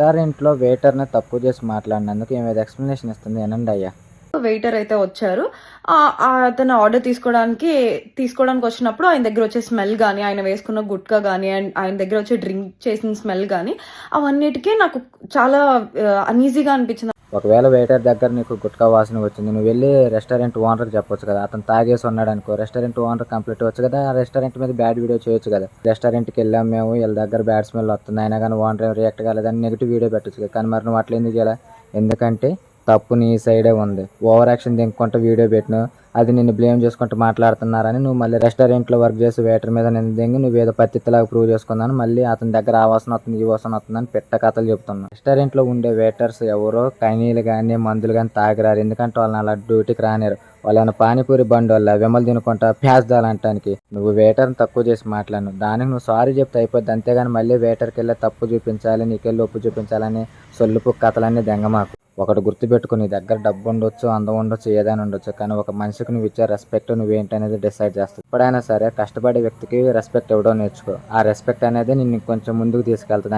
రెస్టారెంట్‌లో వెయిటర్‌ని తక్కువ చేసి మాట్లాడినందుకు ఈమె ఎక్స్‌ప్లనేషన్ ఇస్తుంది వినండి అయ్యా. వెయిటర్ అయితే వచ్చారు. అతను ఆర్డర్ తీసుకోవడానికి వచ్చినప్పుడు ఆయన దగ్గర వచ్చే స్మెల్ గాని, ఆయన వేసుకున్న గుట్కా గాని, అండ్ ఆయన దగ్గర వచ్చే డ్రింక్ చేసిన స్మెల్ గాని, అవన్నిటికి నాకు చాలా అన్‌ఈజీగా అనిపించింది. ఒకవేళ వెయిటర్ దగ్గర నీకు గుట్కా వాసన వచ్చింది. నువ్వు వెళ్లి రెస్టారెంట్ ఓనర్‌కి చెప్పొచ్చు కదా! అతను తాగేసి ఉన్నాడనుకో, రెస్టారెంట్ ఓనర్ కంప్లెయింట్ ఇవ్వచ్చు కదా! ఆ రెస్టారెంట్ మీద బ్యాడ్ వీడియో చేయొచ్చు కదా! రెస్టారెంట్‌కెళ్ళాం మేము, వీళ్ళ దగ్గర బ్యాడ్ స్మెల్ వస్తుంది. అయినా గాని ఓనర్ ఏం రియాక్ట్ కాలేదని నెగెటివ్ వీడియో పెట్టొచ్చు కదా! కానీ మరి నువ్వు అట్లా ఎందుకు చేయాల? ఎందుకంటే తప్పు నీ సైడే ఉంది. ఓవర్ యాక్షన్ దింక్కుంటూ వీడియో పెట్టినావు. అది నిన్ను బ్లేమ్ చేసుకుంటూ మాట్లాడుతున్నారని నువ్వు మళ్ళీ రెస్టారెంట్‌లో వర్క్ చేసే వెయిటర్ మీద నింద దింగి నువ్వేదో పత్తిత్తులాగా ప్రూవ్ చేసుకుందామని మళ్ళీ అతని దగ్గర ఆ వాసన వస్తుంది, ఈ వాసన వస్తుందని పిట్ట కథలు చెప్తున్నావు. రెస్టారెంట్‌లో ఉండే వెయిటర్స్ ఎవరో కైనీలు కానీ మందులు కానీ తాగిరారు. ఎందుకంటే వాళ్ళని అలా డ్యూటీకి రానిరు. వాళ్ళేమన్నా పానీపూరి బండోళ్ళ విమలు తినుకుంటా ప్యాజ్దాలంటానికి. నువ్వు వెయిటర్‌ని తక్కువ చేసి మాట్లాడినావు. దానికి నువ్వు సారీ చెప్తే అయిపోద్ది. అంతేగాని మళ్ళీ వెయిటర్‌కెళ్ళి తప్పు చూపించాలి, నీకెళ్ళి ఒప్పు చూపించాలని సొల్లుపు కథలన్నీ దెంగమాకు. ఒకటి గుర్తుపెట్టుకో, నీ దగ్గర డబ్బు ఉండొచ్చు, అందం ఉండొచ్చు, ఏదైనా ఉండొచ్చు. కానీ ఒక మనిషికి నువ్వు ఇచ్చే రెస్పెక్ట్ నువ్వేంటనేది డిసైడ్ చేస్తుంది. ఎప్పుడైనా సరే కష్టపడే వ్యక్తికి రెస్పెక్ట్ ఇవ్వడం నేర్చుకో. ఆ రెస్పెక్ట్ అనేది నిన్ను కొంచెం ముందుకు తీసుకెళ్తుంది.